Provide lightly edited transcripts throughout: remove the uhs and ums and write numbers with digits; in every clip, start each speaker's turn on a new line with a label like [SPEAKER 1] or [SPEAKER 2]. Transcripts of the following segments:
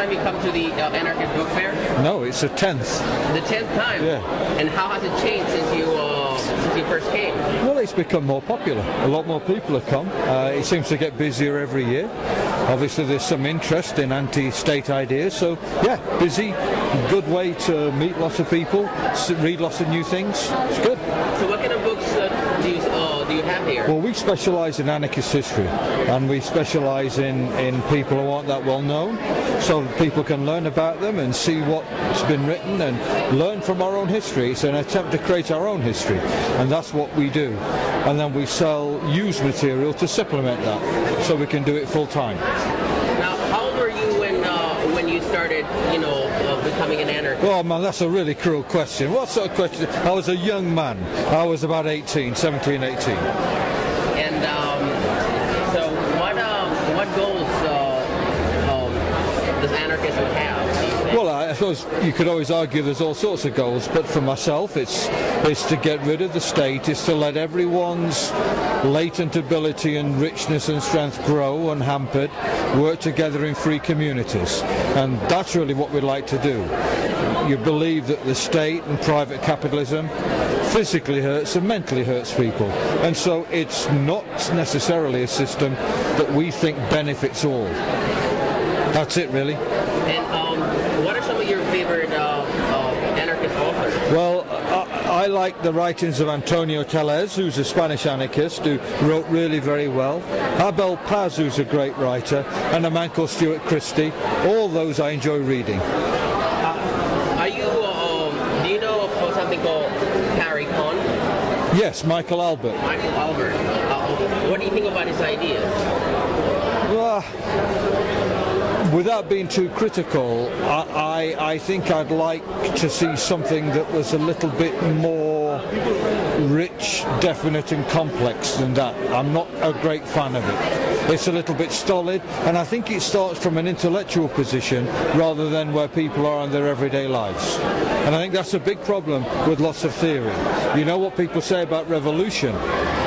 [SPEAKER 1] time you come to the Anarchist book fair?
[SPEAKER 2] No, it's the 10th.
[SPEAKER 1] The 10th time?
[SPEAKER 2] Yeah.
[SPEAKER 1] And how has it changed since you first came?
[SPEAKER 2] Well, it's become more popular. A lot more people have come. It seems to get busier every year. Obviously, there's some interest in anti-state ideas, so yeah, busy, good way to meet lots of people, read lots of new things. It's good.
[SPEAKER 1] So what kind of books do you have here?
[SPEAKER 2] Well, we specialise in anarchist history, and we specialise in people who aren't that well known, so that people can learn about them and see what's been written and learn from our own history. It's an attempt to create our own history, and that's what we do. And then we sell used material to supplement that, so we can do it full time.
[SPEAKER 1] Now, how old were you when you started, becoming an anarchist?
[SPEAKER 2] Oh man, that's a really cruel question. What sort of question? I was a young man. I was about 18, 17, 18.
[SPEAKER 1] And so what goals does anarchism have?
[SPEAKER 2] Well, I suppose you could always argue there's all sorts of goals, but for myself it's to get rid of the state, it's to let everyone's latent ability and richness and strength grow unhampered, work together in free communities, and that's really what we'd like to do. You believe that the state and private capitalism physically hurts and mentally hurts people, and so it's not necessarily a system that we think benefits all. That's it, really.
[SPEAKER 1] And what are some of your favorite anarchist authors?
[SPEAKER 2] Well, I like the writings of Antonio Tellez, who's a Spanish anarchist who wrote really very well. Abel Paz, who's a great writer, and a man called Stuart Christie. All those I enjoy reading.
[SPEAKER 1] Do you know of something called Barry Pateman?
[SPEAKER 2] Yes, Michael Albert.
[SPEAKER 1] Michael Albert. What do you think about his ideas?
[SPEAKER 2] Well, without being too critical, I think I'd like to see something that was a little bit more rich, definite and complex than that. I'm not a great fan of it. It's a little bit stolid, and I think it starts from an intellectual position rather than where people are in their everyday lives. And I think that's a big problem with lots of theory. You know what people say about revolution?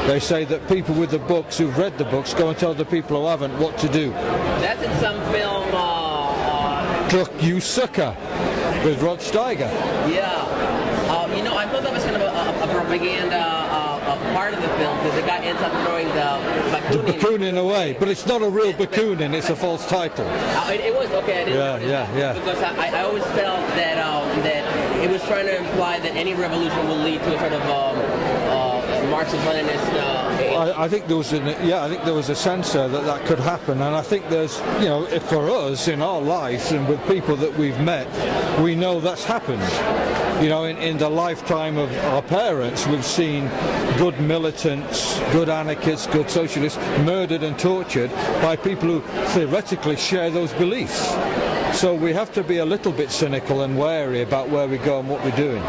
[SPEAKER 2] They say that people with the books, who've read the books, go and tell the people who haven't what to do.
[SPEAKER 1] That's in some film.
[SPEAKER 2] Look, you sucker, with Rod Steiger.
[SPEAKER 1] Yeah. I thought that was kind of a propaganda part of the film, because the guy ends up throwing the
[SPEAKER 2] Bakunin away, but it's not a real Bakunin, it's a false title.
[SPEAKER 1] It was, okay, I didn't know
[SPEAKER 2] Yeah.
[SPEAKER 1] Because I always felt that it was trying to imply that any revolution will lead to a sort of Marxist-Leninist.
[SPEAKER 2] I think there was a sense that could happen, and I think there's, for us in our lives and with people that we've met, we know that's happened. In the lifetime of our parents, we've seen good militants, good anarchists, good socialists murdered and tortured by people who theoretically share those beliefs. So we have to be a little bit cynical and wary about where we go and what we're doing.